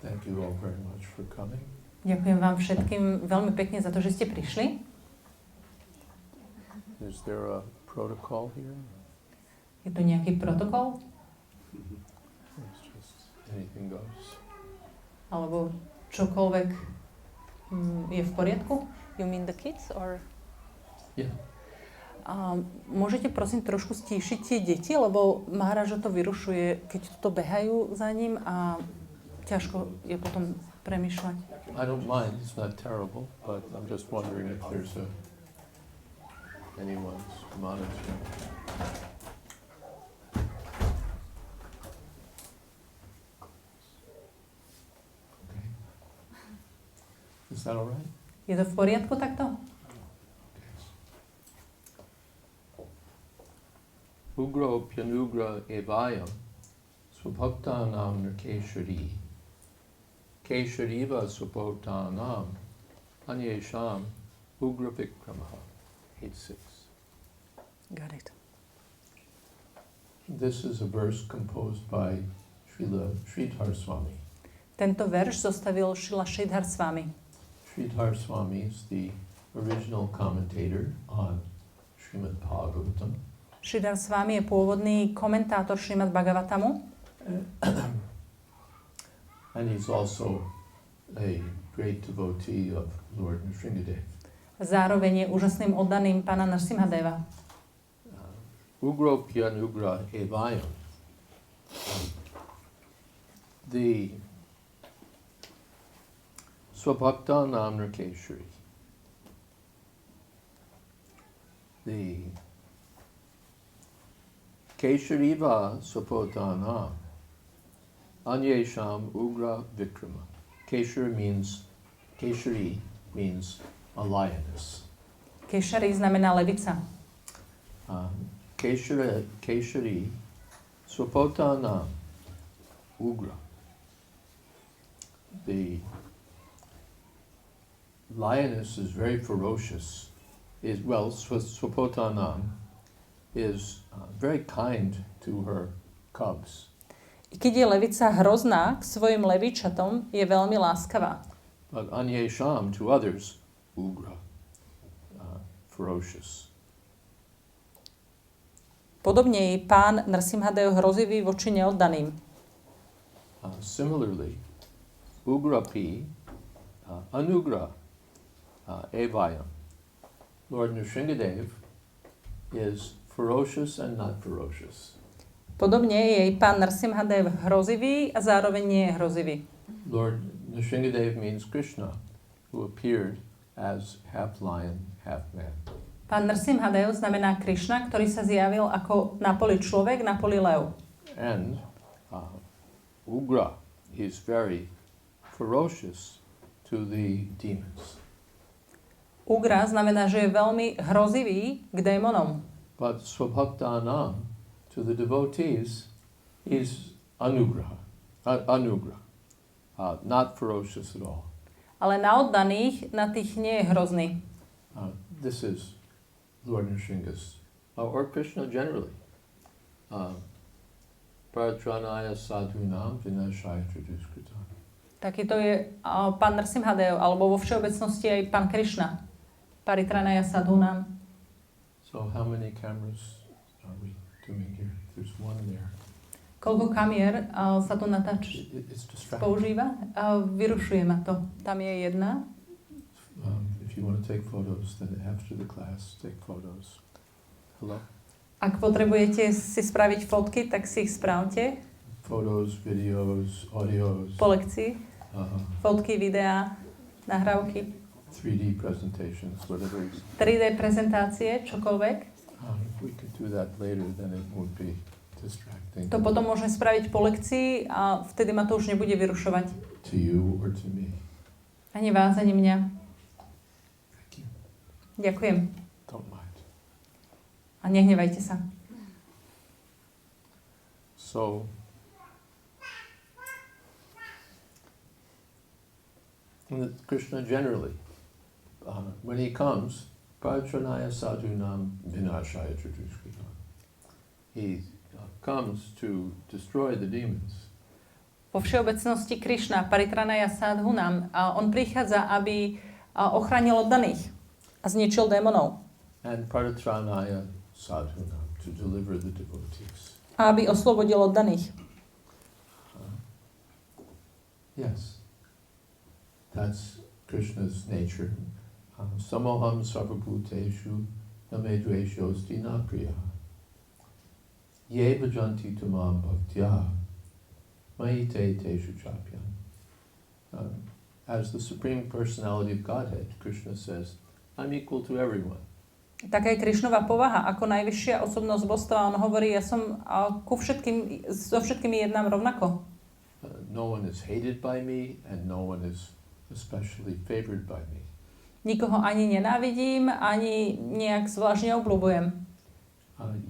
Thank you all very much for coming. Ďakujem vám všetkým veľmi pekne za to, že ste prišli. Is there a protocol here? Je tu nejaký protokol? It's just anything goes. Alebo čokoľvek je v poriadku? You mean the kids or? Yeah. Môžete prosím trošku stíšiť tie deti, lebo Maharaža to vyrušuje, keď toto behajú za ním a ťažko je potom premýšľať. I don't mind, it's not terrible, but I'm just wondering if there's anyone's monitoring. Okay. Is that all right? Je to v poriadku takto? Ugro Pyanugra Evayam Swabhaktanam Nrkeshari Keshariva Swabhotanam Anyesham Ugra Vikramaha 8-6. Got it. This is a verse composed by Srila Sridhar Swami. Tento verš zostavil Srila Sridhar Swami. Sridhar Swami is the original commentator on Srimad Bhagavatam. Sridhar Swami je pôvodný komentátor Srimad Bhagavatamu. And he's also a great devotee of Lord Nrsingadev. Zároveň je úžasným oddaným pána Nrsimhadeva. Ugro Pyanugra Evayam. The Swabhaktanam Nrkeshari. The Keshariva Swabhotanam Anyesham Ugra Vikrama. Keshari means a lioness. Kešari znamená levica. Keshari Swabhotanam Ugra. The lioness is very ferocious. Swabhotanam is very kind to her cubs. I keď je levica hrozná k svojim levičatom, je veľmi láskavá. But Anyesham to others, Ugra, ferocious. Podobne je pán Nrsimhadev hrozivý voči neoddaným. Similarly, Ugrapi, Anugra, Evayam. Lord Nrsingadev is ferocious and not ferocious. Podobne je pán Nrsimhadev hrozivý a zároveň nie je hrozivý. Lord Nrsingadev means Krishna, who appeared as half lion, half man. Pán Nrsimhadev znamená Krišna, ktorý sa zjavil ako na poli človek, na poli lev. And Ugra is very ferocious to the demons. Ugra znamená, že je veľmi hrozivý k démonom. But Swabhaktanam, to the devotees, is Anugra, not ferocious at all. Ale na oddaných, na tých nie je hrozný. This is Lord Nrsinga's, or Krishna generally. Paratranaya sadhunam vinashaya traduskritam. Takýto je pán Nrsimhadev, alebo vo všeobecnosti aj pán Krišna. Paritranaya sadhunam. So how many cameras are we doing here? There's one there. Koľko kamier sa tu It's distracting. používa? Vyrušuje ma to. Tam je jedna. If you want to take photos, then after the class, take photos. Hello? Ak potrebujete si spraviť fotky, tak si ich spravte. Photos, videos, audios. Po lekcii. Fotky, videá, nahrávky. 3D presentations, whatever it is. 3D prezentácie, čokoľvek. If we could do that later, then it would be distracting. To potom môžem spraviť po lekcii a vtedy ma to už nebude vyrušovať. To you or to me. Ani vás, ani mňa. Thank you. Ďakujem. Don't mind. A nehnevajte sa. So, Krishna generally, when he comes, Paratranaya sadhunam vinashaya traduskritam. He comes to destroy the demons. Vo všeobecnosti Krišna, Paritranaya Sadhunam, a on prichádza, aby ochránil oddaných a zničil démonov. And Paritranaya Sadhunam, to deliver the devotees. A aby oslobodil oddaných. Yes, that's Krishna's nature. Samoham sarvabhuteshu name dveshosti na priya. Ye bhajanti tamam bhaktya mayite teshu chapyan. As the Supreme Personality of Godhead, Krishna says, I'm equal to everyone. Taká je Krišnova povaha, ako najvyššia osobnosť božstva. On hovorí, ja som so všetkými jednám rovnako. No one is hated by me and no one is especially favored by me. Nikoho ani nenávidím, ani nejak zvlášť neobľúbujem.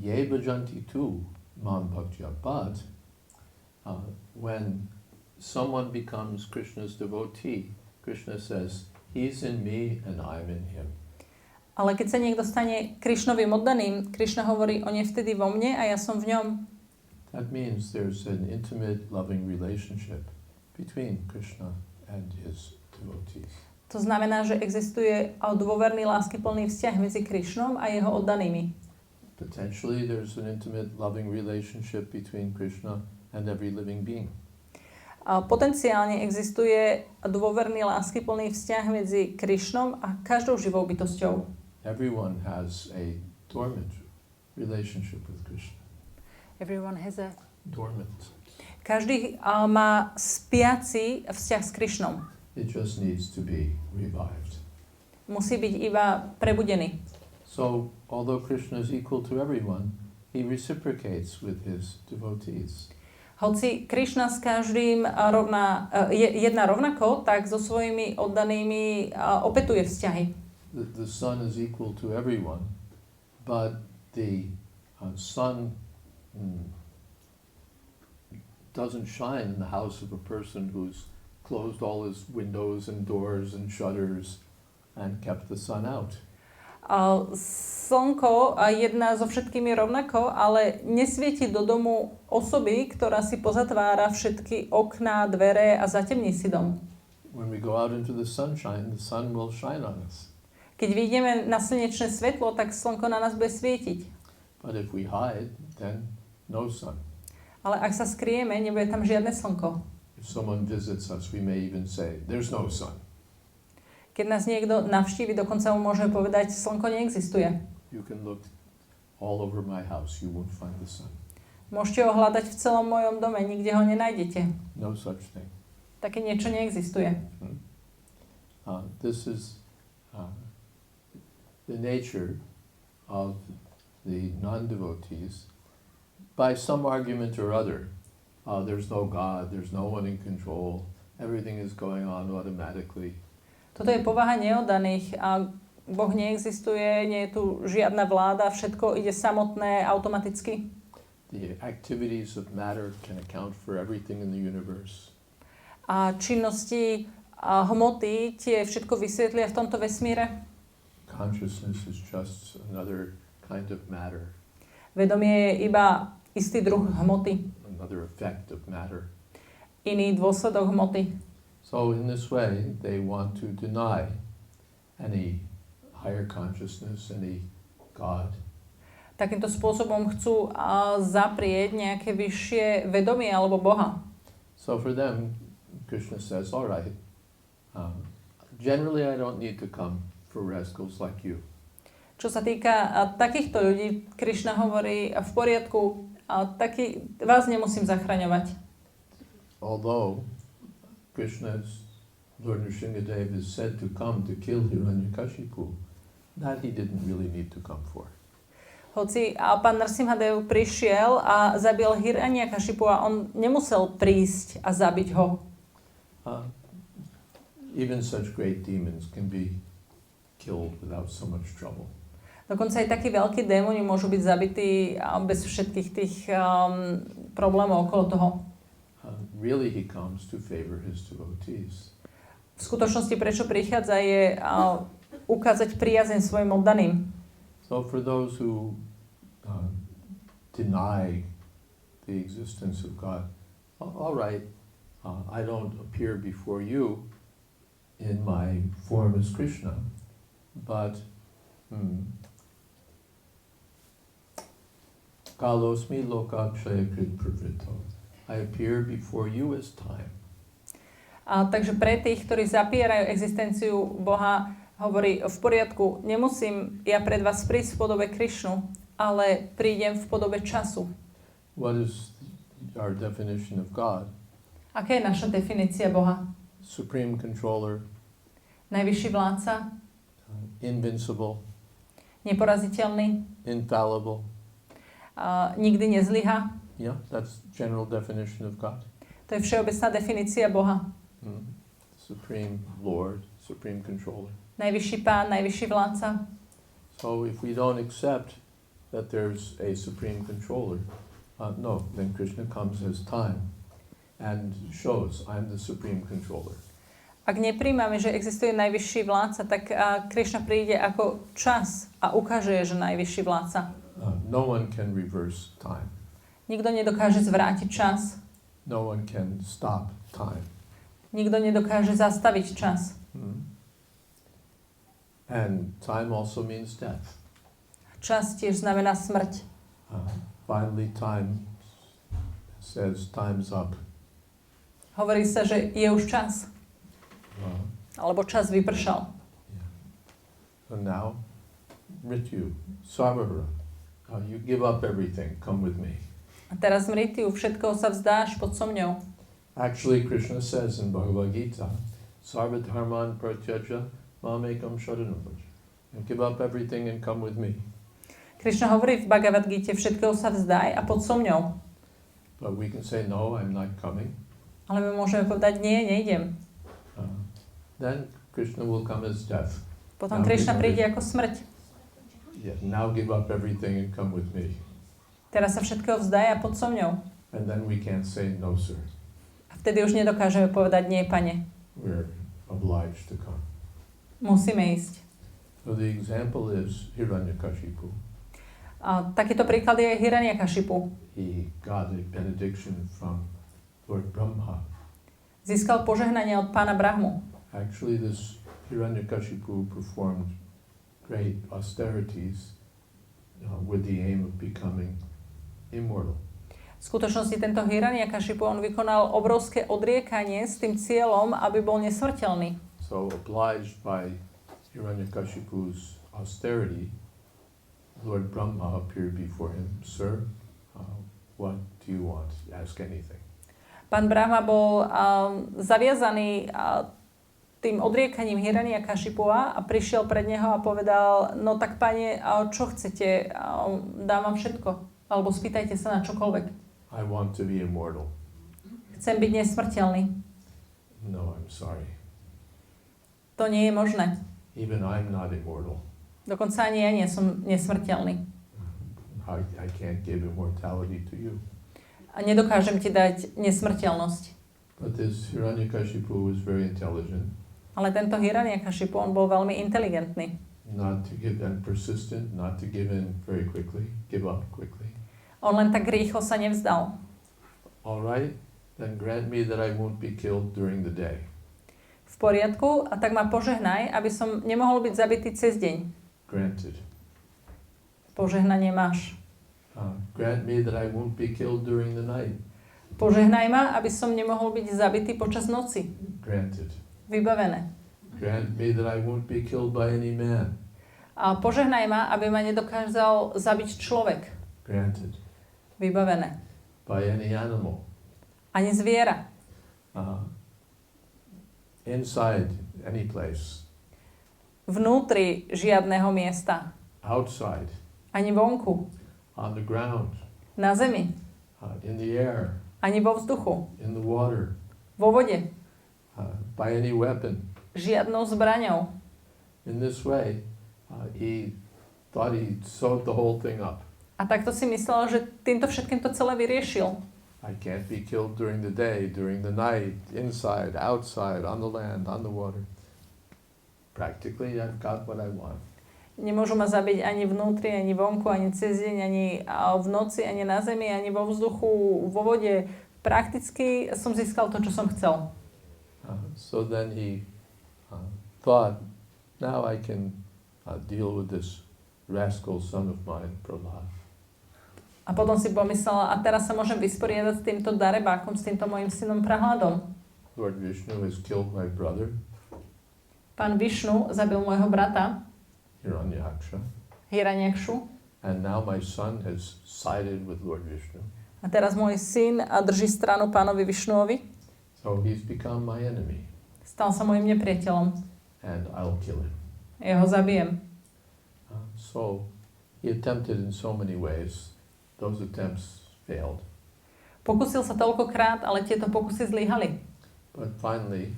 Ye bhajanti tu mam bhaktya, but when someone becomes Krishna's devotee, Krishna says, he's in me and I'm in him. Ale keď sa niekto stane Krišnovým oddaným, Krišna hovorí, on je vtedy vo mne a ja som v ňom. That means there's an intimate, loving relationship between Krishna and his devotees. To znamená, že existuje dôverný, láskyplný vzťah medzi Krišnom a jeho oddanými. Potentially there's an intimate, loving relationship between Krishna and every living being. A potenciálne existuje dôverný, láskyplný vzťah medzi Krišnom a každou živou bytosťou. Everyone has a dormant relationship with Krishna. Everyone has a... Dormant. Každý má spiaci vzťah s Krišnom. It just needs to be revived. Musí byť iba prebudený. So, although Krishna is equal to everyone, he reciprocates with his devotees. Hoci Krišna s každým jedná rovnako, tak so svojimi oddanými opätuje vzťahy. The sun is equal to everyone, but the sun doesn't shine in the house of a person who's closed all his windows and doors and shutters and kept the sun out. Slnko jedná so všetkými rovnako, ale nesvieti do domu osoby, ktorá si pozatvára všetky okná, dvere a zatemní si dom. When we go out into the sunshine, the sun will shine on us. Keď vyjdeme na slnečné svetlo, tak slnko na nás bude svietiť. But if we hide, then no sun. Ale ak sa skryjeme, nebude tam žiadne slnko. If someone visits us, we may even say, there's no sun. Keď nás niekto navštívi, dokonca mu môže povedať, slnko neexistuje. You can look all over my house, you won't find the sun. Môžete ho hľadať v celom mojom dome, nikde ho nenájdete. No such thing. Také niečo neexistuje. This is the nature of the non-devotees. By some argument or other, there's no God, there's no one in control, everything is going on automatically. Toto je povaha neoddaných a Boh neexistuje, nie je tu žiadna vláda, všetko ide samotné, automaticky. The activities of matter can account for everything in the universe. A činnosti a hmoty tie všetko vysvetlia v tomto vesmíre. Consciousness is just another kind of matter. Vedomie je iba istý druh hmoty, Another effect of matter. iný dôsledok hmoty. So in this way, they want to deny any higher consciousness, any God. Takýmto spôsobom chcú zaprieť nejaké vyššie vedomie alebo Boha. So for them, Krishna says, all right, generally I don't need to come for rascals like you. Čo sa týka takýchto ľudí, Krišna hovorí, v poriadku, vás nemusím zachraňovať. Although Krishna's Lord Nrsimhadev is said to come to kill Hiranyakashipu, that he didn't really need to come for. Hoci pán Nrsimhadev prišiel a zabil Hiranyakashipu a on nemusel prísť a zabiť ho. Even such great demons can be killed without so much trouble. Dokonca aj takí veľkí démoni môžu byť zabití bez všetkých tých problémov okolo toho. Really he comes to favor his devotees. V skutočnosti, prečo prichádza, je ukázať priazeň svojim oddaným. So for those who deny the existence of God, all right, I don't appear before you in my form as Krishna, but kalosmi lokakshayakrit pravritto. I appear before you as time. Takže pre tých, ktorí zapierajú existenciu Boha, hovorí v poriadku, nemusím ja pred vás prísť v podobe Krišnu, ale prídem v podobe času. What is our definition of God? Aká je naša definícia Boha? Supreme controller, Najvyšší vládca, invincible, neporaziteľný, infallible. Nikdy nezlyha. Yeah, that's general definition of God. To je všeobecná definícia Boha. Supreme Lord, supreme controller. Najvyšší pán, najvyšší vládca. So if we don't accept that there's a supreme controller, no, then Krishna comes as time and shows I'm the supreme controller. Ak nepríjmame, že existuje najvyšší vládca, tak Krišna príde ako čas a ukáže, že najvyšší vládca. No one can reverse time. Nikto nedokáže zvrátiť čas. No one can stop time. Nikto nedokáže zastaviť čas. And time also means death. Čas tiež znamená smrť. Finally, time says time's up. Hovorí sa, že je už čas. Alebo čas vypršal. So now, Mrityu, Sarvara, you give up everything, come with me. A teraz Mrityu, všetkoho sa vzdáš, pod so mňou. Actually, Krishna says in Bhagavad Gita, Sarva dharman pratyaja mamekam sharanam vraja. Give up everything and come with me. Krišna hovorí v Bhagavad Gite, všetkoho sa vzdaj a pod so mňou. But we can say, no, I'm not coming. Ale my môžeme povedať, nie, nejdem. Then Krishna will come as death. Potom Krišna príde ako smrť. Yeah, now give up everything and come with me. Teraz sa všetkého vzdaj a pod so mňou. And then we can't say, no, sir. A vtedy už nedokážeme povedať, nie, pane. We're obliged to come. Musíme ísť. So the example is Hiranyakashipu. A takýto príklad je Hiranyakashipu. He got a benediction from Lord Brahma. Získal požehnanie od pána Brahmu. Actually, this Hiranyakashipu performed great austerities with the aim of becoming immortal. V skutočnosti tento Hiranyakashipu, on vykonal obrovské odriekanie s tým cieľom, aby bol nesmrteľný. So obliged by Hiranyakashipu's austerity, Lord Brahma appeared before him. Sir, what do you want? Ask anything. Pán Brahma bol zaviazaný tým odriekaním Hiranyakashipua a prišiel pred neho a povedal, no tak pane, čo chcete? Dám vám všetko. Alebo spýtajte sa na čokoľvek. I want to be immortal. Chcem byť nesmrteľný. No, I'm sorry. To nie je možné. Even I'm not immortal. Dokonca ani ja nie som nesmrteľný. I can't give immortality to you. A nedokážem ti dať nesmrteľnosť. But this Hiranyakashipu was very intelligent. Ale tento Hiranyakashipu, on bol veľmi inteligentný. Not to give and persistent, not to give in very quickly, give up quickly. On len tak rýchlo sa nevzdal. All right, then grant me that I won't be killed during the day. V poriadku, a tak ma požehnaj, aby som nemohol byť zabitý cez deň. Granted. Požehnanie máš. Grant me that I won't be killed during the night. Požehnaj ma, aby som nemohol byť zabitý počas noci. Granted. Vybavené. Grant me that I won't be killed by any man. A požehnaj ma, aby ma nedokázal zabiť človek. Granted. Vybavené. By any animal. Ani zviera. Inside any place. Vnútri žiadneho miesta. Outside. Ani vonku. On the ground. Na zemi. In the air. Ani vo vzduchu. In the water. Vo vode. By any weapon. Žiadnou zbraňou. In this way, he thought he sewed the whole thing up. A takto si myslel, že týmto všetkým to celé vyriešil. I can't be killed during the day, during the night, inside, outside, on the land, on the water. Practically, I've got what I want. Nemôžu ma zabiť ani vnútri, ani vonku, ani cez deň, ani v noci, ani na zemi, ani vo vzduchu, vo vode. Prakticky som získal to, čo som chcel. So then he thought, now I can deal with this rascal son of mine, Prahlad. A potom si pomyslel, a teraz sa môžem vysporiadať s týmto darebákom, s týmto mojim synom Prahladom. Lord Vishnu has killed my brother, Pán Višnu zabil môjho brata, Hiranyaksha, Hiranyakshu, and now my son has sided with Lord Vishnu. a teraz môj syn drží stranu pánovi Višnuovi. So he's become my enemy, Stal sa môjim nepriateľom. and I'll kill him. Ja ho zabijem. So he attempted in so many ways. Those attempts failed. Pokusil sa toľkokrát, ale tieto pokusy zlyhali. But finally,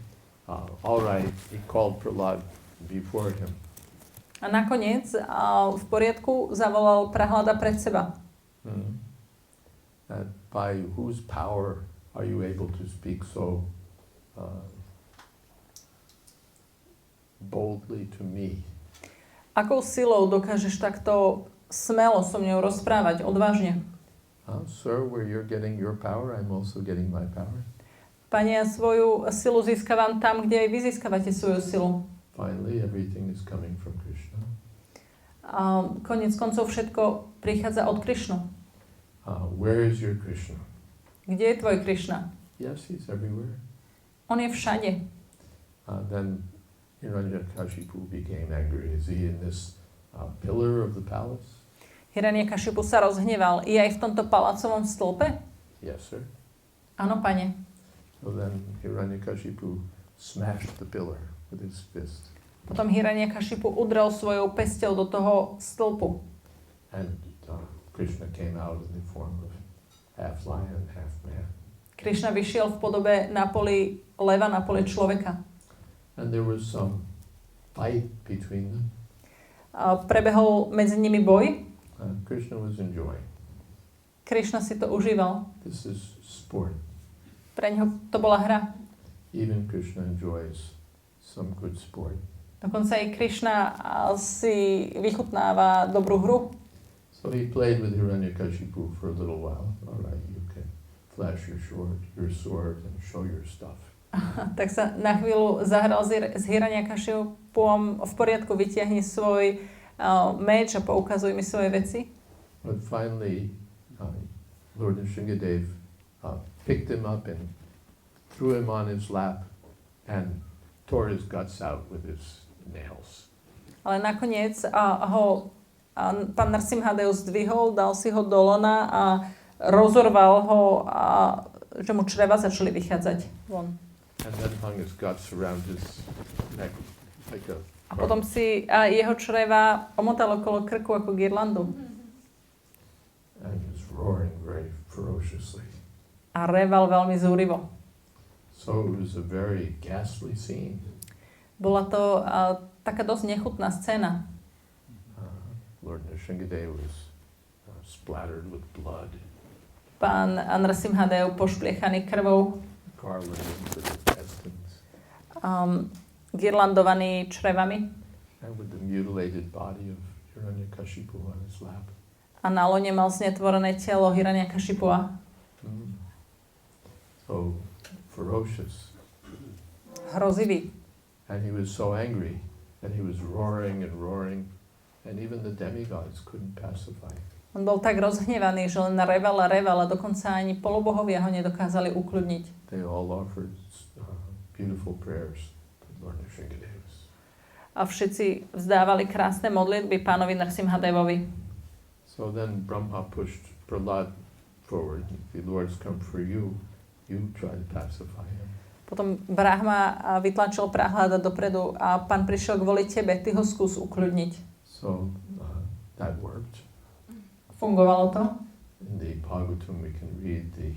all right, he called Prahlad before him. A nakoniec v poriadku zavolal Prahlada pred seba. That by whose power are you able to speak so boldly to me? Akou silou dokážeš takto smelo so mňou rozprávať, odvážne? Sir, where you're getting your power, I'm also getting my power. Pane, ja svoju silu získavam tam, kde aj vy získavate svoju silu. Finally, everything is coming from Krishna. A koniec koncov všetko prichádza od Krišnu. Where is your Krishna? Kde je tvoj Krišna? Yes, he's everywhere. On je všade. Then Hiranyakashipu became angry. Is he in this pillar of the palace? Hiranyakashipu sa rozhneval. Je aj v tomto palácovom stĺpe? Yes, sir. Áno, pane. So then Hiranyakashipu smashed the pillar with his fist. Potom Hiranyakashipu udrel svojou pesťou do toho stĺpu. And Krishna came out in the form of half lion, half man. Krišna vyšiel v podobe na poli leva, na poli človeka. And there was some fight between them. Prebehol medzi nimi boj. Krishna was enjoying. Krišna si to užíval. This is sport. Pre ňoho to bola hra. Even Krishna enjoys some good sport. Dokonca aj Krišna si vychutnáva dobrú hru. So he played with Hiranyakashipu for a little while. All right, you can flash your sword and show your stuff. Tak sa na chvíľu zahral s Hiranyakashipom. V poriadku, vytiahni svoj meč a poukazuj mi svoje veci. But finally, Lord Nrsingadev picked him up and threw him on his lap and tore his guts out with his nails. Ale nakoniec ho pán Nrsimhadev zdvihol, dal si ho do lona a rozorval ho, že mu čreva začali vychádzať von. And then hung his guts around his neck like a... A potom si jeho čreva omotal okolo krku ako girlandu. And he was roaring very ferociously. A reval veľmi zúrivo. So it was a very ghastly scene. Bola to taká dosť nechutná scéna. Lord Nrsingadev was splattered with blood. Pán Nrsimhadev pošpliechaný krvou, Garlanded with his intestines. girlandovaný črevami And with the mutilated body of Hiranyakashipu on his lap. a na lone mal znetvorené telo Hiranyakashipua. So ferocious. Hrozivý. And he was so angry that he was roaring and roaring, and even the demigods couldn't pacify him. On bol tak rozhnevaný, že len reval a dokonca ani polobohovia ho nedokázali ukľudniť. They all offered beautiful prayers to Lord Nrsingadev. A všetci vzdávali krásne modlitby pánovi Nrsimhadevovi. So then Brahma pushed Prahlad forward. The Lord's come for you. You try to pacify him. Potom Brahma vytlačil Prahlada dopredu a pán prišiel kvôli tebe, ty ho skús ukľudniť. So that worked. Fungovalo to? In the Bhagavatam we can read the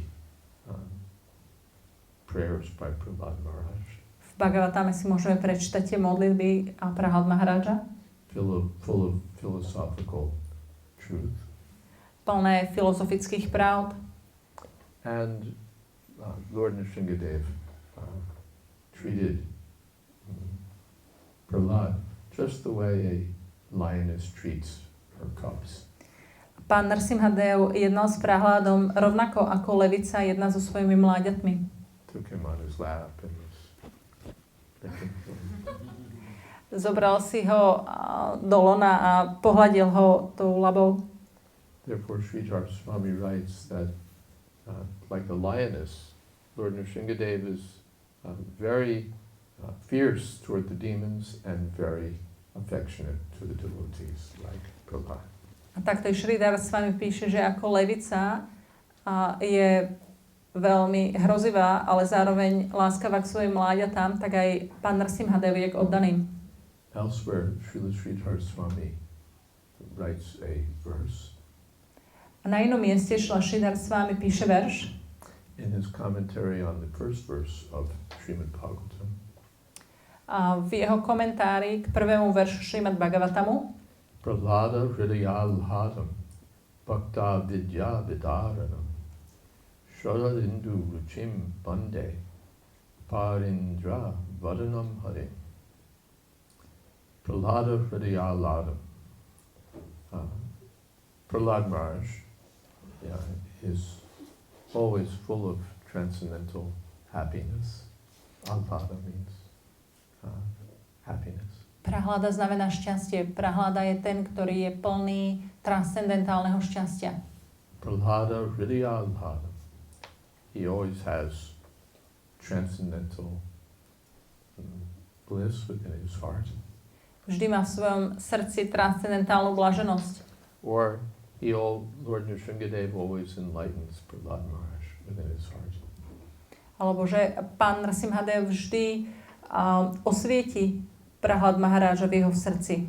prayers by Prahlad Maharaj. V Bhagavatame si môžeme prečítať tie modlitby a Prahlad Maharaja. Full of philosophical truth. Plné filozofických pravd. And Lord Nrsingadev treated Prahlad just the way a lioness treats her cubs. Pán Nrsimhadev jednal s prahládom rovnako ako levica jedná so svojimi mláďatmi. Took him on his lap and was making him. Zobral si ho do lona a pohľadil ho tou labou. Therefore, Sridhar Swami writes that, like a lioness, Lord Nrsingadev is very fierce toward the demons and very affectionate to the devotees, like Prahlad. A takto Sridhar s vami píše, že ako levica je veľmi hrozivá, ale zároveň láskavá k svojim mláďatám, tak aj pán Nrsimhadev je k oddaným. Elsewhere, Srila Sridhar Swami writes a verse. A na inom mieste Sridhar Swami píše verš. In his commentary on the first verse of Srimad Bhagavatam. A v jeho komentári k prvému veršu Srimad Bhagavatamu Prahlada hridayalhadam bhakta vidya vidaranam sharalindu ruchim bande parindra vadanam harim. Prahlada hridayalhadam. Prahlad Maharaj is always full of transcendental happiness. Alhada means happiness. Prahlada znamená šťastie. Prahlada je ten, ktorý je plný transcendentálneho šťastia. Prahlada hridayalhadam. He always has transcendental bliss within his heart. Vždy má v svojom srdci transcendentálnu blaženosť. Or Lord Nrsingadev always enlightens Prahlad Maharaj within his heart. Alebo že pán Nrsimhadev vždy osvieti Prahlad Maharáža v jeho srdci.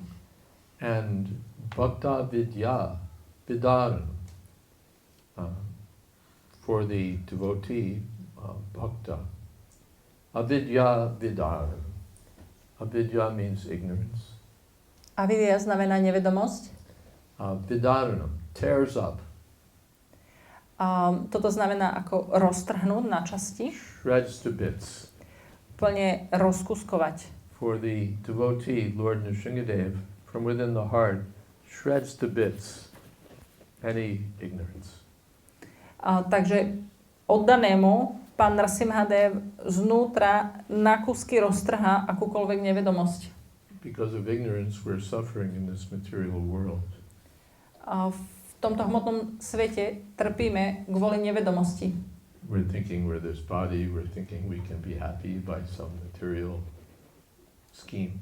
And bhakta vidya vidaranam. For the devotee, bhakta. Avidya vidaranam. Avidya means ignorance. Avidya znamená nevedomosť. Vidaranam, tears up. Toto znamená ako roztrhnúť na časti. Shreds to bits. Úplne rozkuskovať. For the devotee, Lord Nrsingadev, from within the heart, shreds to bits any ignorance. Takže oddanému pán Nrsimhadev znútra na kusky roztrhá akúkoľvek nevedomosť. Because of ignorance, we're suffering in this material world. V tomto hmotnom svete trpíme kvôli nevedomosti. We're thinking we're this body, we're thinking we can be happy by some material scheme.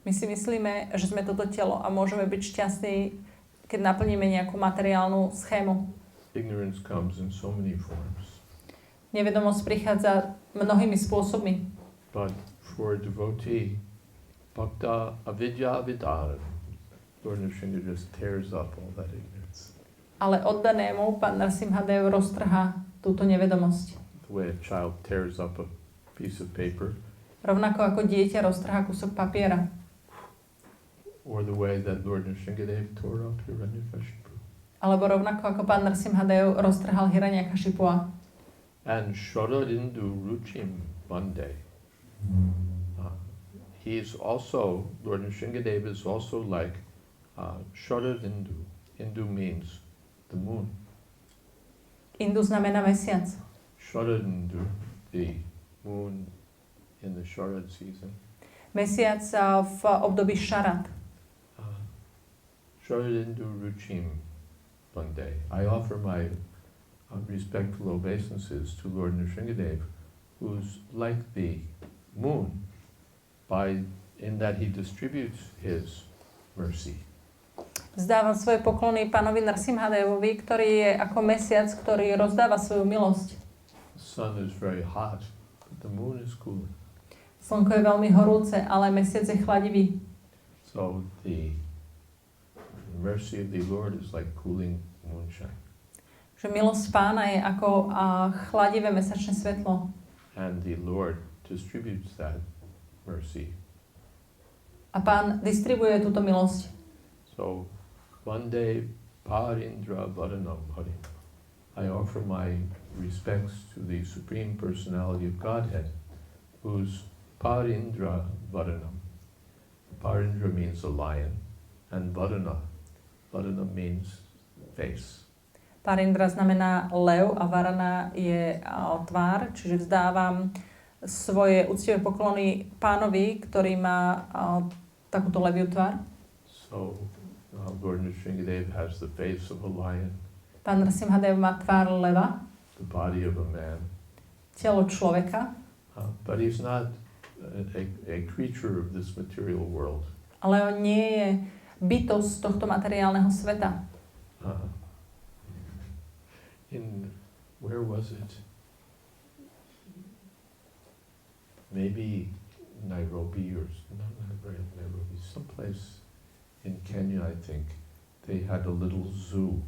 My si myslíme, že sme toto telo a môžeme byť šťastní, keď naplníme nejakú materiálnu schému. Ignorance comes in so many forms. Nevedomosť prichádza mnohými spôsobmi. But for a devotee, bhakta avidya vidaranam, Lord Nrsimha just tears up all that ignorance. Ale oddanému pán Nrsimhadev roztrhá túto nevedomosť. The way a child tears up a piece of paper. Rovnako ako dieťa roztrhá kúsok papiera. Or the way that Lord Nrsimhadev tore up Hiranyakashipu. Alebo rovnako ako pán Nrsimhadev roztrhal Hiranyakashipua. And Shararindu Ruchim Bande. He's also, Lord Nrsimhadev is also like Shararindu. Hindu means the moon. Indu znamená mesiac. Shararindu, the moon in the Sharad season. Mesiac v období šarad. Shararindu Ruchim Bande. I offer my respectful obeisances to Lord Nrsimhadev, who's like the moon in that he distributes his mercy. Vzdávam svoje poklony pánovi Nrsimhadevovi, ktorý je ako mesiac, ktorý rozdáva svoju milosť. The sun is very hot, but the moon is cooling. Slnko je veľmi horúce, ale mesiac je chladivý. So the mercy of the Lord is like cooling moonshine. Že milosť pána je ako chladivé mesačné svetlo. And the Lord distributes that mercy. A pán distribuje túto milosť. So, Vande Parindra Vadanam Harim. I offer my respects to the Supreme Personality of Godhead, whose Parindra Vadanam. Parindra means a lion, and Vadana. Vadana means face. Parindra znamená lev a varana je tvár, čiže vzdávam svoje úctivé poklony pánovi, ktorý má takúto leviu tvár. So Lord Nrsimhadev has the face of a lion, Pán Nrsimhadev má tvár leva, the body of a man, telo človeka, but he's not a creature of this material world. ale on nie je bytosť tohto materiálneho sveta. Where was it? Maybe Nairobi or not Nairobi, someplace in Kenya, I think. They had a little zoo,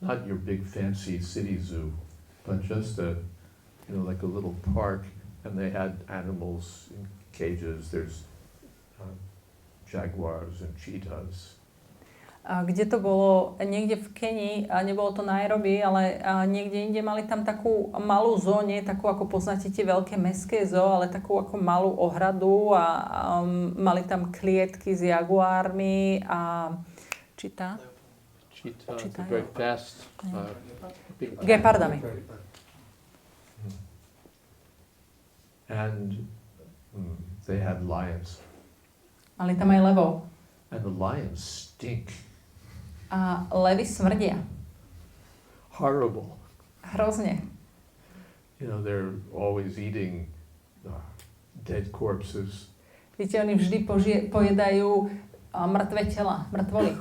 not your big fancy city zoo, but just like a little park, and they had animals in cages. There's jaguars and cheetahs. Kde to bolo? Niekde v Kenii, nebolo to Nairobi, ale niekde inde mali tam takú malú zóne, takú ako poznáte tie veľké mestské zoo, ale takú ako malú ohradu a mali tam klietky s jaguármi a cheetah, very fast. Gepardami. And they had lions. Mali tam aj levov. And the lions stink. A levy smrdia. Horrible. Hrozne. They're always eating dead corpses. Viete, oni vždy pojedajú mŕtve tela, mŕtvoly.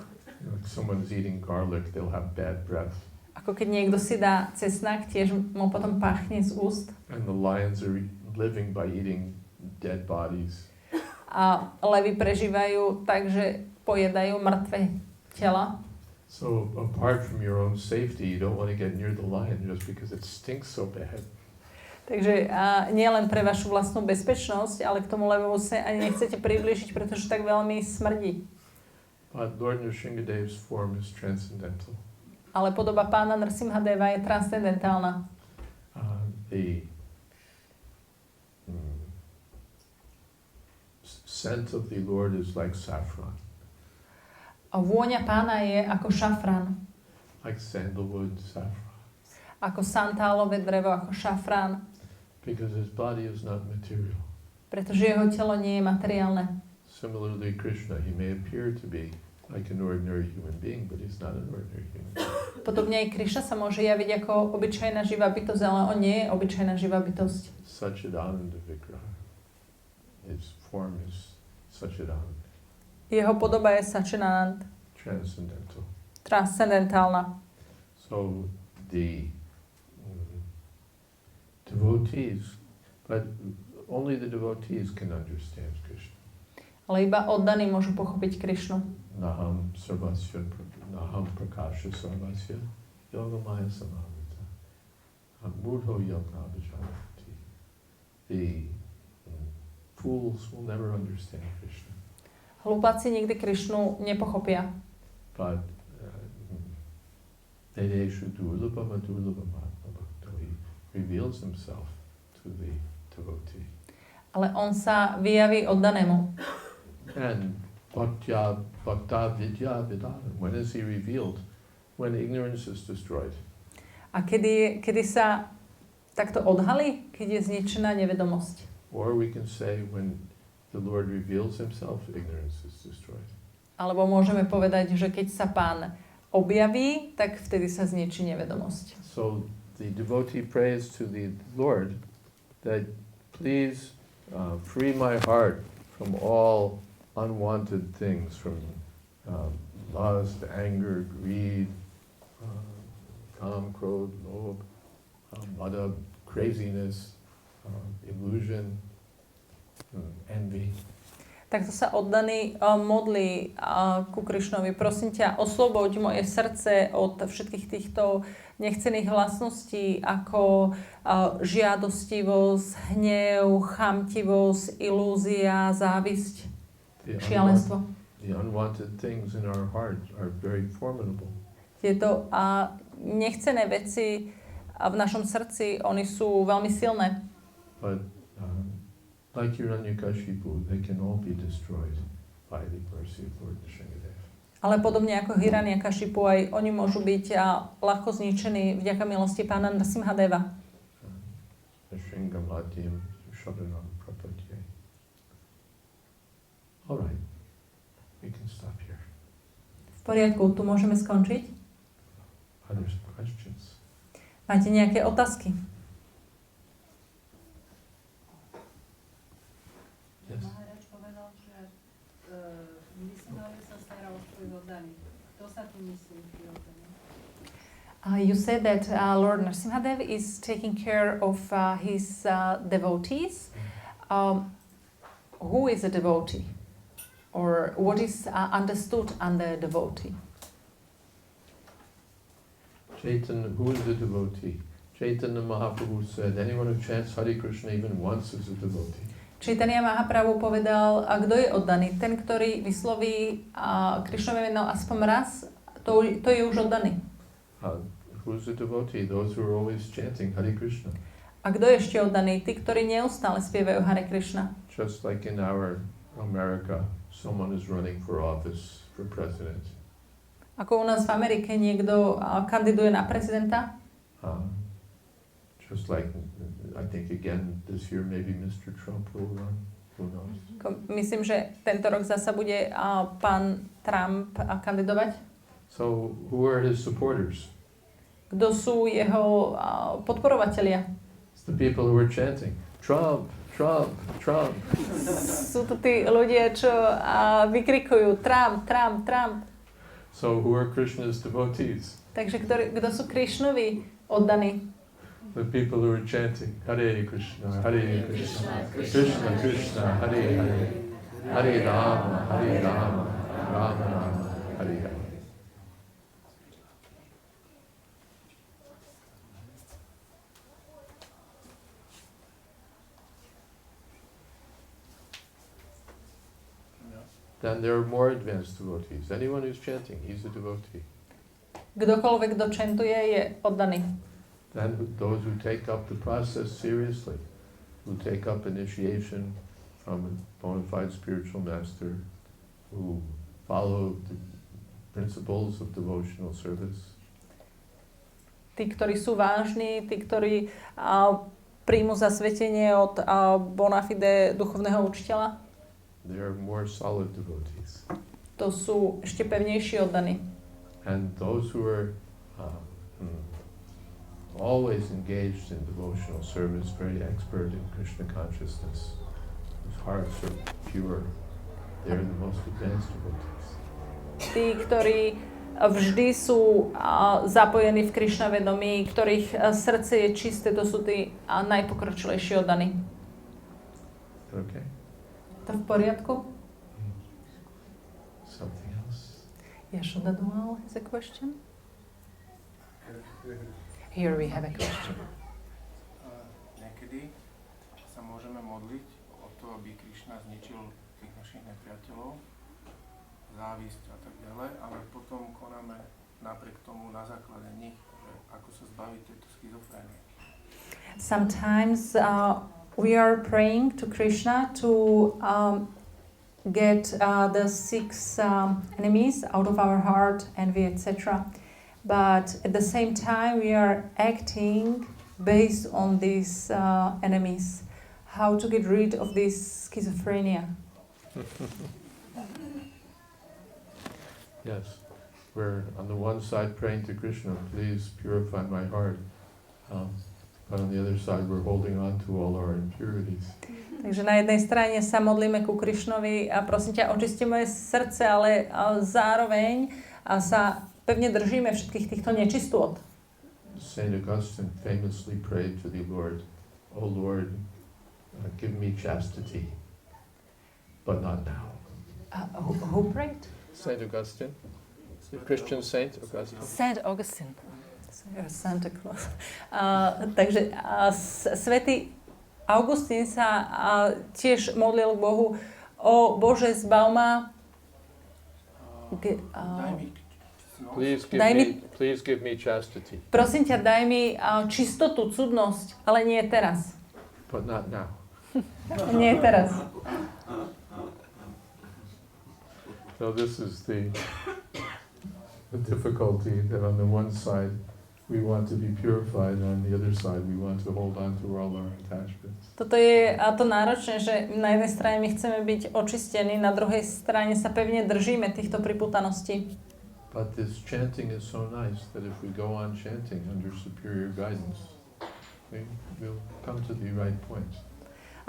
If someone's eating garlic, they'll have bad breath. Ako keď niekto si dá cesnak, tiež mu potom páchne z úst. And the lions are living by eating dead bodies. A levy prežívajú tak, že pojedajú mŕtve tela. So apart from your own safety, you don't want to get near the lion just because it stinks so bad. Takže nie len pre vašu vlastnú bezpečnosť, ale k tomu levovu sa ani nechcete priblížiť, pretože tak veľmi smrdí. But Lord Nrsimhadev's form is transcendental. Ale podoba pána Nrsimhadeva je transcendentálna. The scent of the Lord is like saffron. A vôňa pána je ako šafrán. Like sandalwood, saffron. Ako santálové drevo, ako šafrán. Because his body is not material. Pretože jeho telo nie je materiálne. Similarly, Krishna, he may appear to be like an ordinary human being, but he's not an ordinary human being. Podobne aj Krišna sa môže javiť ako obyčajná živá bytosť, ale on nie je obyčajná živá bytosť. Satchidananda Vigraha. His form is Satchidananda. Jeho podoba je Satchidanand. Transcendental. Transcendentálna. So the devotees, but only the devotees can understand Krishna. Ale iba oddaní môžu pochopiť Krišnu. Naham sarvasya, naham prakasha sarvasya, yogamaya samavita, mudho yoga vijanati. The fools will never understand Krishna. Hlupáci nikdy Krišnu nepochopia. But Dedeshu durlabhama durlabhamatma bhakto, he reveals himself to the devotee. Ale on sa vyjaví oddanému. And bhakta vidya vidana, when is he revealed? When ignorance is destroyed. A kedy sa takto odhalí? Keď je zničená nevedomosť. Or we can say when the Lord reveals himself, ignorance is destroyed. Alebo môžeme povedať, že keď sa Pán objaví, tak vtedy sa zničí nevedomosť. So the devotee prays to the Lord that please free my heart from all unwanted things, from lust, anger, greed, kam, krodh, lobh, mada, craziness, illusion, envy. Takto sa oddaný modlí ku Krišnovi. Prosím ťa, osloboď moje srdce od všetkých týchto nechcených vlastností, ako žiadostivosť, hnev, chamtivosť, ilúzia, závisť, šialenstvo. The unwanted things in our heart are very formidable. Tieto nechcené veci v našom srdci, oni sú veľmi silné. But like Hiranyakashipu, they can all be destroyed by the mercy of Lord Nrsimhadev. Ale podobne ako Hiranyakashipu, aj oni môžu byť ľahko zničení vďaka milosti pána Nrsimhadeva. Shringamlatyam Sharanam Prapadye. All right, we can stop here. V poriadku, tu môžeme skončiť. Are there some questions? Máte nejaké otázky? Yes. Maharač povedal, že misionári sa stará o svojich oddaných. Kto sa tu myslí pri oddaných? You said that Lord Nrsimhadev is taking care of his devotees. Who is a devotee? Or what is understood under devotee? Chaitanya, who is a devotee? Chaitanya Mahaprabhu said, anyone who chants Hare Krishna even once is a devotee. Chaitanya Mahaprabhu povedal, a kto je oddaný? Ten, ktorý vysloví Krišnové meno aspoň raz, to je už oddaný. Who is a devotee? Those who are always chanting Hare Krishna. A kto je ešte oddaný? Tí, ktorí neustále spievajú Hare Krishna. Just like in our America, someone is running for office for president. Ako u nás v Amerike niekto kandiduje na prezidenta. Just like, I think again this year maybe Mr. Trump will run. Who knows? Myslím, že tento rok zasa bude pán Trump kandidovať. So who are his supporters? Kto sú jeho podporovatelia? It's the people who are chanting, Trump, Trump, Trump. Sú to tí ľudia, čo vykrikujú Trump, Trump, Trump. So who are Krishna's devotees? Takže kto sú Krišnovi oddaní? The people who are chanting Hare Krishna, Hare Krishna, Krishna Krishna, Hare Hare, Hare Rama, Hare Rama, Rama Rama, Hare Hare. Then there are more advanced devotees. Anyone who's chanting, he's a devotee. Kdokoľvek, kto čentuje, je oddaný. Then those who take up the process seriously, who take up initiation from a bona fide spiritual master, who follow the principles of devotional service. Tí, ktorí sú vážni, tí, ktorí príjmu zasvetenie od bona fide duchovného učiteľa. They are more solid devotees. To sú ešte pevnejší oddaní. And those who are always engaged in devotional service, very expert in Krishna consciousness, whose hearts are pure, they are the most advanced devotees. Tí, ktorí vždy sú zapojení v Krišna vedomí, ktorých srdce je čisté, to sú tí najpokročilejší oddaní. Okay? To v poriadku? Something else? Yashoda Dumal has a question. Here we have a question. Niekedy sa môžeme modliť o to, aby Krišna zničil tých našich nepriateľov, závisť a tak ďalej, ale potom konáme napriek tomu na základe nich, že ako sa zbaviť tejto schizofrénie. Sometimes we are praying to Krishna to get the six enemies out of our heart, envy, etc. But at the same time, we are acting based on these enemies. How to get rid of this schizophrenia? Yes. We're on the one side praying to Krishna, please purify my heart. But on the other side, we're holding on to all our impurities. Takže na jednej strane sa modlíme ku Krišnovi a prosím ťa, očisti moje srdce, ale zároveň sa pevne držíme všetkých týchto nečistôt. Saint Augustine famously prayed to the Lord, "O Lord, give me chastity, but not now." Who prayed? Saint Augustine, the Christian Saint Augustine. Saint Augustine. Santa Claus. Takže svätý Augustín sa tiež modlil k Bohu: O Bože, zbav ma. Please give me chastity. Prosím ťa, daj mi čistotu, cudnosť, ale nie teraz. But not now. Nie teraz. So this is the the difficulty that on the one side we want to be purified, and on the other side we want to hold on to all our attachments. Toto je to náročné, že na jednej strane my chceme byť očistení, na druhej strane sa pevne držíme týchto priputaností. But this chanting is so nice that if we go on chanting under superior guidance, we'll come to the right point.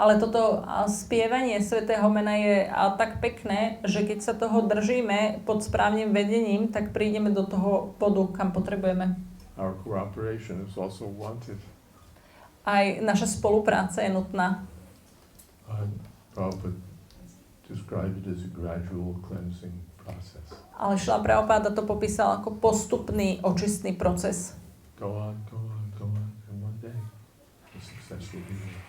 Ale toto spievanie svätého mena je tak pekné, že keď sa toho držíme pod správnym vedením, tak prídeme do toho bodu, kam potrebujeme. Our cooperation is also wanted. Aj naša spolupráca je nutná. Prabhupada described it as a gradual cleansing process. Ale Šrila Prabhupáda to popísal ako postupný očistný proces. Go on, and one day the success will be there.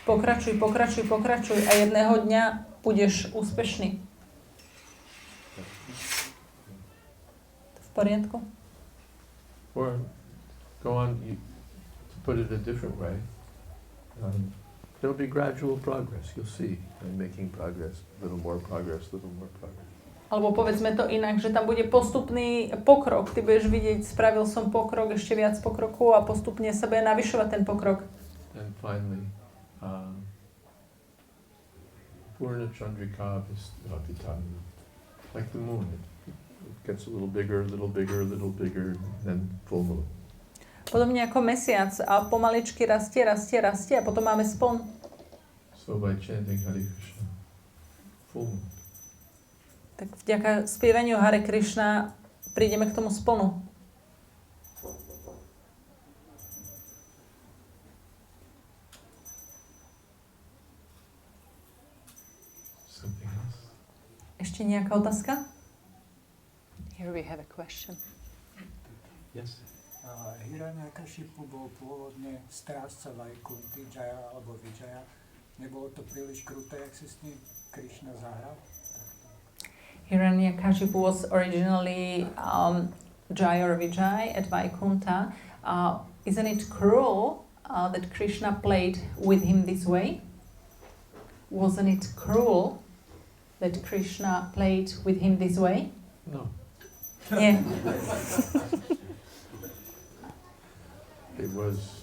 Pokračuj a jedného dňa budeš úspešný. V poriadku? Or go on, to put it a different way, there'll be gradual progress. You'll see I'm making progress, a little more progress. Alebo povedzme to inak, že tam bude postupný pokrok. Ty budeš vidieť, spravil som pokrok, ešte viac pokroku a postupne sa bude navyšovať ten pokrok. And finally, Purna Chandrika Vistapitam, like the moon. It gets a little bigger, then full moon. Podobne ako mesiac a pomaličky rastie a potom máme spln. So by chanting Hare Krishna, full moon. Tak vďaka spievaniu Hare Krishna prídeme k tomu splnu. Something else? Ešte nejaká otázka? Here we have a question. Yes. Hiranyakashipu bol pôvodne strážca Vajkunty, Jaya alebo Vijaya. Nebolo to príliš kruté, jak si s ním Krishna zahral? Hiranyakashipu was originally Jaya or Vijay at Vaikuntha. Isn't it cruel that Krishna played with him this way? Wasn't it cruel that Krishna played with him this way? No. Nie. It was,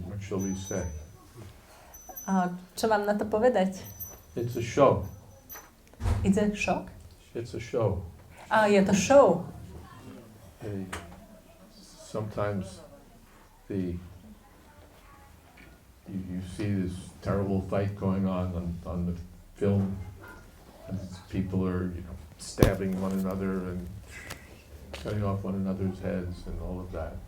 what shall we say? Čo mám na to povedať? It's a show. It's a shock? It's a show. Je to show. Sometimes you see this terrible fight going on the film, and people are stabbing one another and cutting off one another's heads and all of that.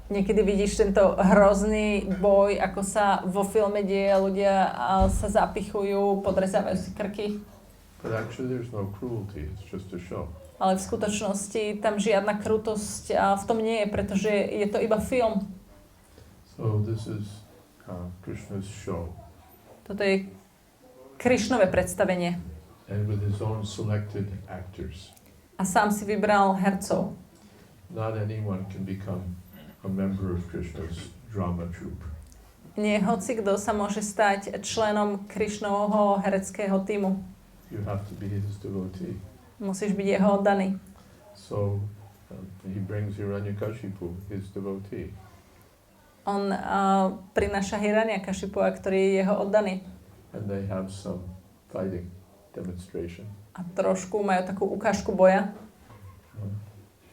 Niekedy vidíš tento hrozný boj, ako sa vo filme deje, ľudia sa zapichujú, podrezávajú si krky. But actually there's no cruelty, it's just a show. Ale v skutočnosti tam žiadna krutosť v tom nie je, pretože je to iba film. So this is Krishna's show. Toto je Krišnové predstavenie. And with his own selected actors. A sám si vybral hercov. Not anyone can become a member of Krishna's drama troupe. Nie hoci kto sa môže stať členom Krišnovho hereckého tímu. You have to be his devotee. Musíš byť jeho oddaný. So he brings Hiranyakashipu, his devotee. On prináša Hiranyakashipu, ktorý je jeho oddaný. And they have some fighting demonstration. A trošku majú takú ukážku boja.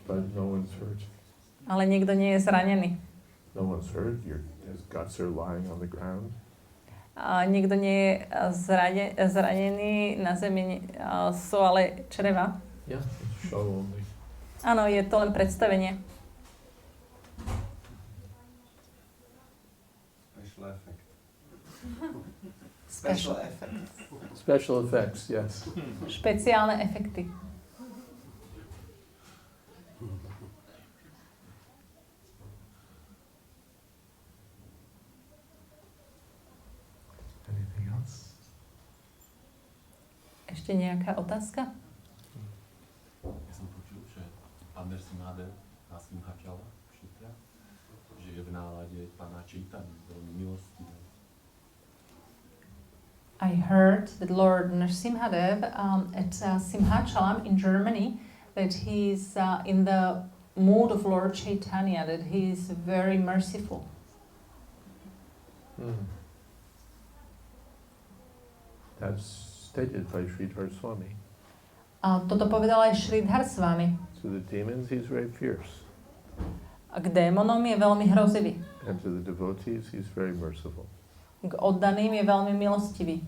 But no one's hurt. Ale nikto nie je zranený. No one's hurt. His guts are lying on the ground. A nikto nie je zranený na zemi, sú ale čreva. Yeah, it's a show only. Áno, je to len predstavenie. Special effect. Special effects, yes. Špeciálne efekty. Anything else? Ešte nejaká otázka? Ja som počul, že pán Nrsimhadev a Simhachala Kšitra, že je v nálade pána Chaitanya, veľmi milostivý. I heard that Lord Nrsimhadev at Simhachalam in Germany that he's in the mood of Lord Chaitanya, that he's very merciful. That's stated by Sridhar Swami. A toto povedal aj Sridhar Swami. To the demons, he's very fierce. A k démonom je veľmi hrozivý. And to the devotees, he's very merciful. K oddaným je veľmi milostivý.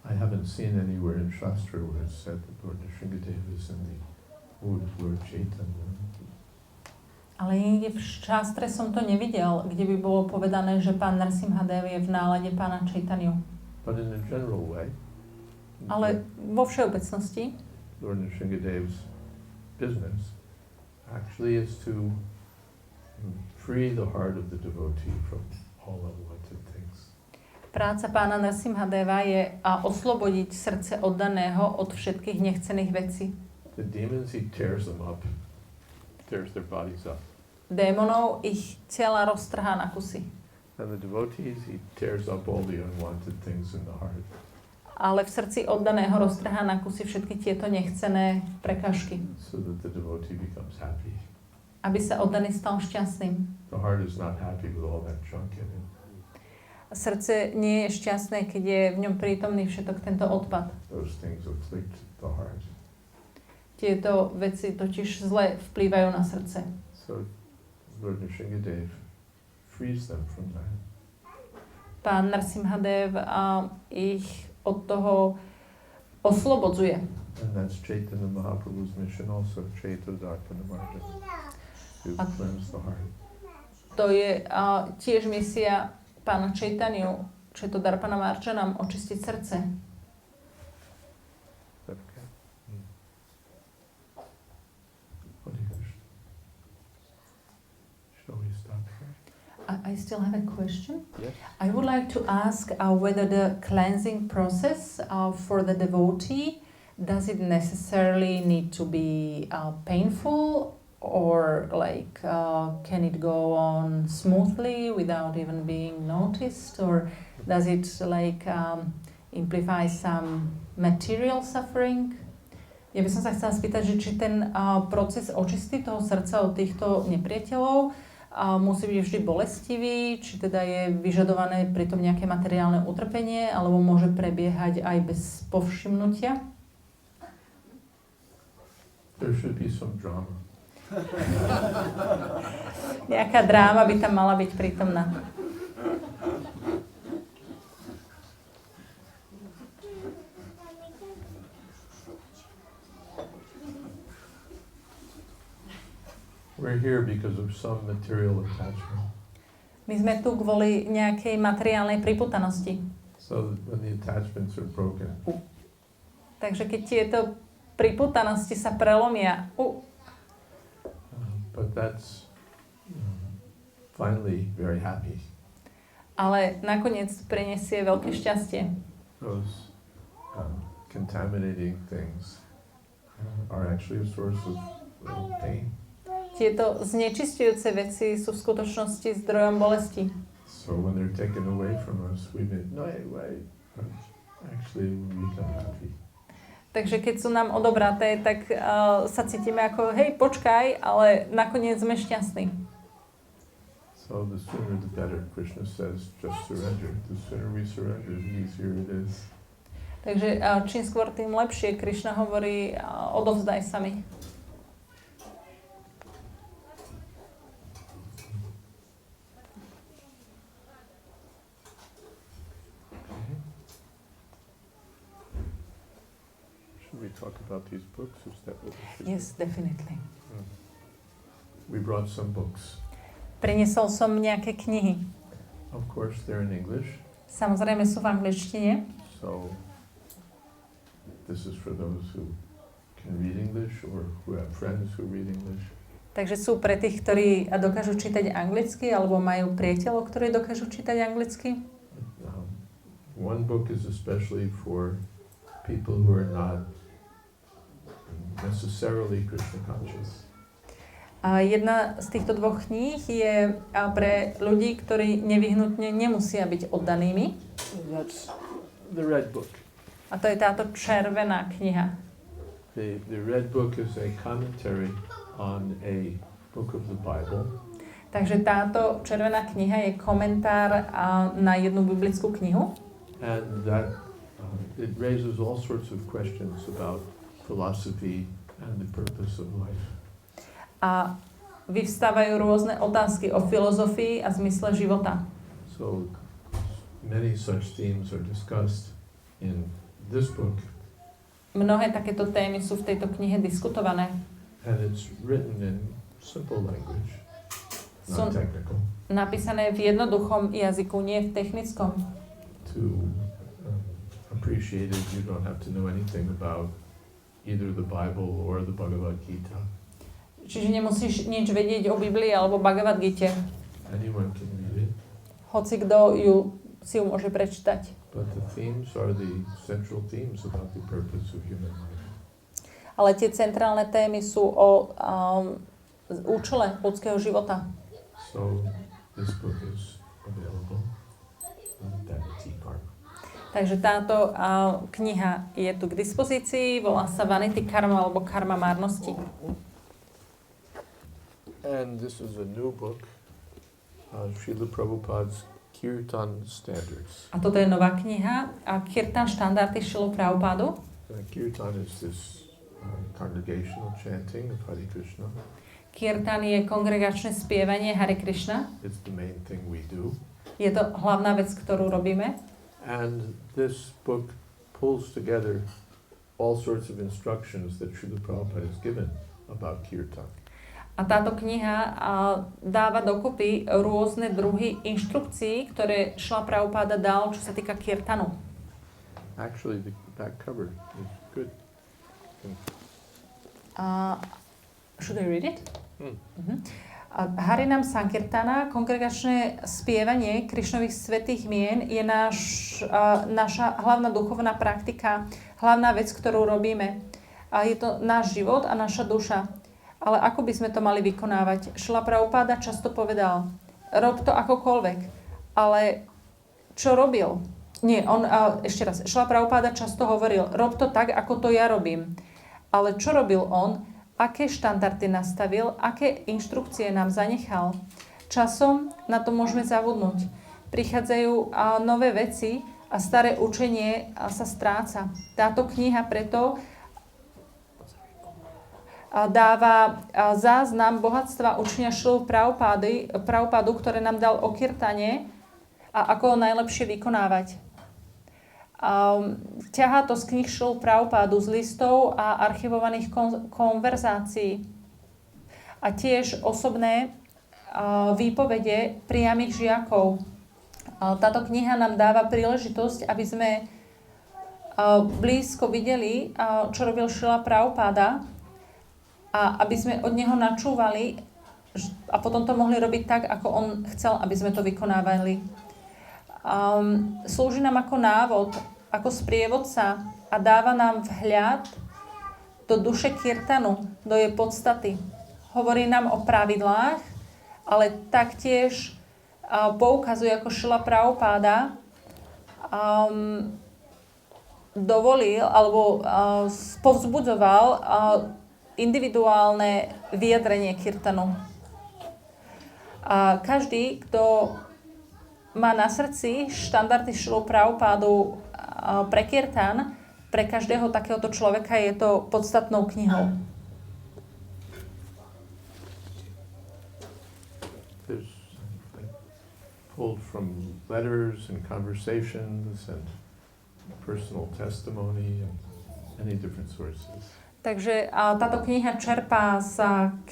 I haven't seen anywhere in Shastra where it's said that Lord Nrsingadeva is in the mood of Lord Chaitanya. Ale niekde v šástre som to nevidel, kde by bolo povedané, že pán Nrsimhadev je v nálade pána Chaitanyu. But in a general way, Ale vo všeobecnosti Lord Nrsingadev's business actually is to free the heart of the devotee from all unwanted things. práca pána Nrsimhadeva je oslobodiť srdce oddaného od všetkých nechcených vecí. The demons, he tears them up, tears their bodies up. Démonov ich tela roztrhá na kusy. And the devotees, he tears up all the unwanted things in the heart. Ale v srdci oddaného roztrhá na kusy všetky tieto nechcené prekažky. So that the devotee becomes happy. Aby sa oddaný stal šťastným. The heart is not happy with all that junk in it. Srdce nie je šťastné, keď je v ňom prítomný všetok tento odpad. Those things afflict the heart. Tieto veci totiž zle vplývajú na srdce. So Lord Nrsingadev frees them from that. Pán Nrsimhadev ich od toho oslobodzuje. And that's Chaitanya Mahaprabhu's mission also, Chaitodharpana Marjana, to cleanse the heart. To je tiež misia pána Chaitanyu, Chaitodharpana Marjanam, očistiť srdce. Okay. Hare Krishna. Shall we stop here? I still have a question. Yes. I would like to ask whether the cleansing process for the devotee, does it necessarily need to be painful, or like can it go on smoothly without even being noticed, or does it like imply some material suffering? Ja by som sa chcela spýtať, že či ten proces očisty toho srdca od týchto nepriateľov musí byť vždy bolestivý, či teda je vyžadované pritom nejaké materiálne utrpenie, alebo môže prebiehať aj bez povšimnutia? There should be some drama. Nejaká dráma by tam mala byť prítomná. We're here because of some material attachment. My sme tu kvôli nejakej materiálnej priputanosti. So when the attachments are broken, Takže keď tieto priputanosti sa prelomia, but that's finally very happy. ale nakoniec prinesie veľké šťastie. Those contaminating things are actually a source of pain. Tieto znečisťujúce veci sú v skutočnosti zdrojom bolesti. So when they're taken away from us, we may, no, wait, actually we become happy. Takže keď sú nám odobraté, tak sa cítime ako, hej, počkaj, ale nakoniec sme šťastní. So the sooner the better. Krishna says, just surrender. The sooner we surrender, the easier it is. Takže čím skôr, tým lepšie. Krišna hovorí, odovzdaj sa mi. Should we talk about these books? Is that what we should Yes, definitely. do? We brought some books. Priniesol som nejaké knihy. Of course, they're in English. Samozrejme sú v angličtine. So this is for those who can read English or who have friends who read English. Takže sú pre tých, ktorí dokážu čítať anglicky, alebo majú priateľov, ktorí dokážu čítať anglicky. One book is especially for people who are not necessarily Krishna conscious. A jedna z týchto dvoch kníh je pre ľudí, ktorí nevyhnutne nemusia byť oddanými. That's the Red Book. A to je táto červená kniha. The Red Book is a commentary on a book of the Bible. Takže táto červená kniha je komentár na jednu biblickú knihu. And that it raises all sorts of questions about philosophy and the purpose of life. A vyvstávajú rôzne otázky o filozofii a zmysle života. So many such themes are discussed in this book, Mnohé takéto témy sú v tejto knihe diskutované. and it's written in simple language, Sú not technical, napísané v jednoduchom jazyku, nie v technickom. to appreciate it. You don't have to know anything about either the Bible or the Bhagavad Gita. Čiže nemusíš nič vedieť o Biblii alebo Bhagavad Gite. Anyone can read it, Hoci kto si ju môže prečítať. but the themes are the central themes about the purpose of human life. Ale tie centrálne témy sú o účele ľudského života. So this book is available on that T-card. Takže táto kniha je tu k dispozícii, volá sa Vanity Karma alebo Karma márnosti. And this is a new book, Srila Prabhupada's Kirtan Standards. A toto je nová kniha, Kirtan štandardy Šrilu Prabhupádu. Kirtan is this congregational chanting of Hare Krishna. Kirtan je kongregačné spievanie Hare Krishna. It's the main thing we do. Je to hlavná vec, ktorú robíme. And this book pulls together all sorts of instructions that Srila Prabhupada has given about Kirtan. A táto kniha dáva dokopy rôzne druhy inštrukcií, ktoré Šrila Prabhupada dal, čo sa týka kirtanu. Actually, the back cover is good. Should I read it? Hmm. Harinam Sankirtana, kongregačné spievanie Krišnových svätých mien, je naša hlavná duchovná praktika, hlavná vec, ktorú robíme. A je to náš život a naša duša. Ale ako by sme to mali vykonávať? Šrila Prabhupada často povedal, rob to akokoľvek. Ale čo robil? Nie, ešte raz. Šrila Prabhupada často hovoril, rob to tak, ako to ja robím. Ale čo robil on? Aké štandardy nastavil? Aké inštrukcie nám zanechal? Časom na to môžeme zabudnúť. Prichádzajú nové veci a staré učenie sa stráca. Táto kniha preto dáva záznam bohatstva učenia Šrilu Prabhupádu, ktoré nám dal o kirtane a ako ho najlepšie vykonávať. Ťahá to z kníh Šrilu Prabhupádu, z listov a archivovaných konverzácií a tiež osobné výpovede priamych žiakov. Táto kniha nám dáva príležitosť, aby sme blízko videli, čo robil Šrila Prabhupada, a aby sme od neho načúvali a potom to mohli robiť tak, ako on chcel, aby sme to vykonávali. Slúži nám ako návod, ako sprievodca a dáva nám vhľad do duše kirtanu, do jej podstaty. Hovorí nám o pravidlách, ale taktiež poukazuje, ako Šrila Prabhupada dovolil alebo povzbudzoval individuálne vyjadrenie kirtanu. A každý, kto má na srdci štandardy Šrilu Prabhupádu pre kirtan, pre každého takéhoto človeka je to podstatnou knihou. There's pulled from letters and conversations and personal testimony and many different sources. Takže táto kniha čerpá z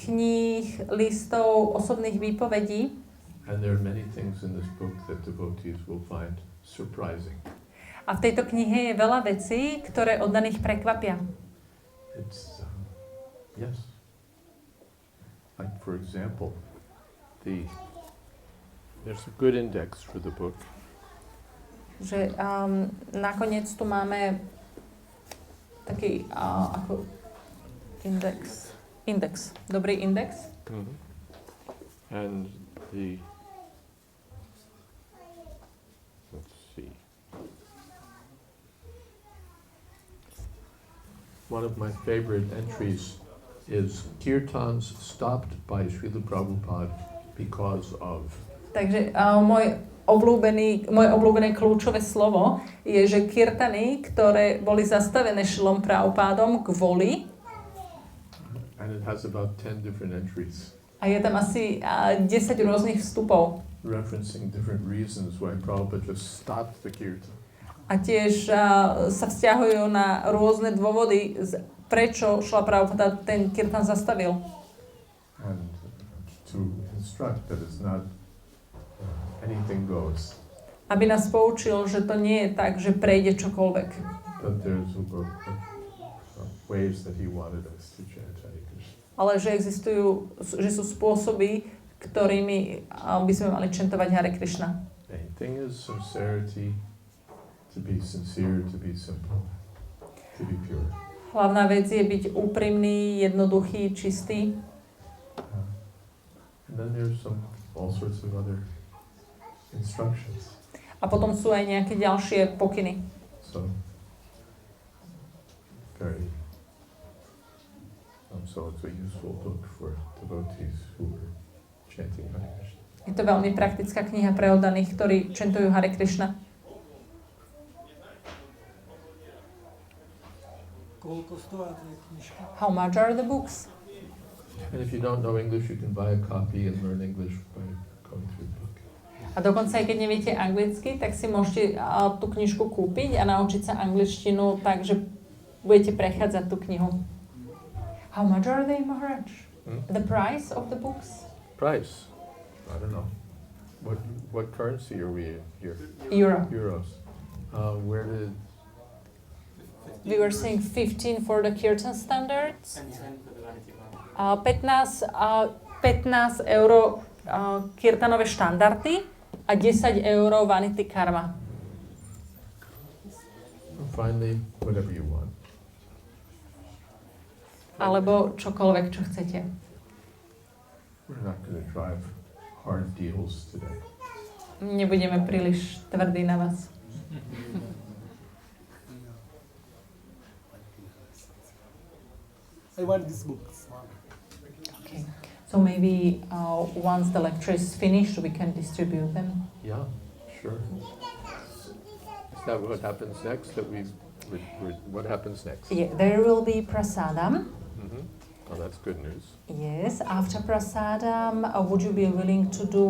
kníh, listov, osobných výpovedí. And there are many things in this book that devotees will find surprising. A v tejto knihe je veľa vecí, ktoré oddaných prekvapia. It's, yes. Like for example, there's a good index for the book. Že nakoniec tu máme taký ako index. Dobrý index. And let's see. One of my favorite entries is kirtans stopped by Srila Prabhupada because of. Takže moje obľúbené kľúčové slovo je, že kirtany, ktoré boli zastavené Šrilom Prabhupádom kvôli, And it has about 10 different entries a je tam asi 10 rôznych vstupov. referencing different reasons why Prabhupada just stopped the kirtan. A tiež sa vzťahujú na rôzne dôvody, prečo Šrila Prabhupada ten kirtan zastavil. And to instruct that it's not anything goes, Aby nás poučil, že to nie je tak, že prejde čokoľvek. that there's ways that he wanted us to chant Hare Krishna. Ale že existujú, že sú spôsoby, ktorými by sme mali čentovať Hare Krishna. Main thing is sincerity, to be sincere, to be simple, to be pure. Hlavná vec je byť úprimný, jednoduchý, čistý. And then there's all sorts of other instructions. A potom sú aj nejaké ďalšie pokyny. So it's a useful book for devotees who are chanting Hare Krishna. Je to veľmi praktická kniha pre oddaných, ktorí čentujú Hare Krishna. Koľko stojí tie knižky? How much are the books? And if you don't know English, you can buy a copy and learn English by going through the book. A dokonca aj keď neviete anglicky, tak si môžete tú knižku kúpiť a naučiť sa angličtinu tak, že budete prechádzať tú knihu. How much are they, Maharaj? The price of the books? Price? I don't know. What currency are we in here? Euro. Euros. Where did... We were saying 15 for the Kirtan standards. 15 euro kirtanové štandardy a 10 euro vanity karma. And finally, whatever you want. Alebo čokoľvek, čo chcete. We're not going to drive hard deals today. Nebudeme príliš tvrdí na vás. I want these books. Okay. So maybe once the lecture is finished, we can distribute them. Yeah, sure. Is that what happens next? What happens next? Yeah, there will be prasadam. Oh, that's good news. Yes, after prasadam, would you be willing to do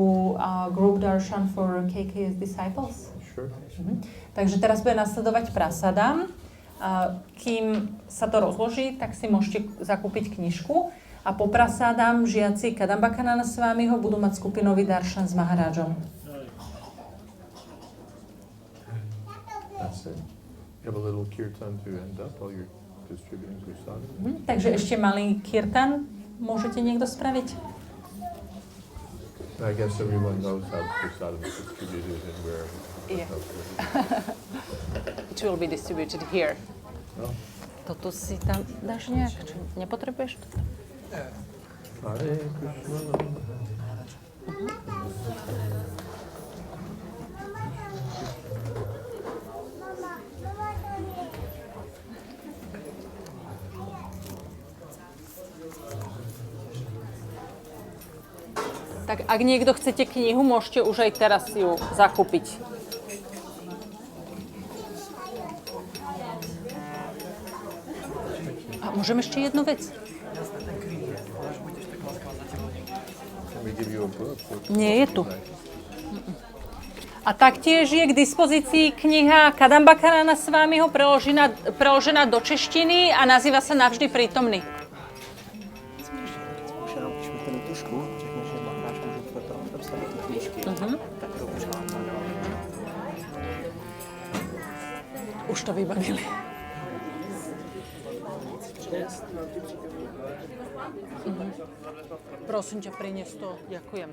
group darshan for KK's disciples? Sure. Takže teraz bude nasledovať prasadam. Kým sa to rozloží, tak si môžete zakúpiť knižku a po prasadam žiaci Kadambakanana s vámi ho budú mať skupinový darshan s Maharajom. That's it. You have a little kirtan to end up while you're distributing prasadam. Takže ešte malý kirtan môžete niekto spraviť? I guess everyone knows how prasadam is distributed and where. Yeah. It will be distributed here. No. Toto si tam dáš nejak? Čo, nepotrebuješ to? Hare Krishna. Tak ak niekto chcete knihu, môžete už aj teraz ju zakúpiť. A môžem ešte jednu vec? Can we give you a book? Nie je tu. A taktiež je k dispozícii kniha Kadambakanana s vámi ho preložená do češtiny a nazýva sa Navždy prítomný. Už to vybavili. Prosím ťa, prinies to. Ďakujem.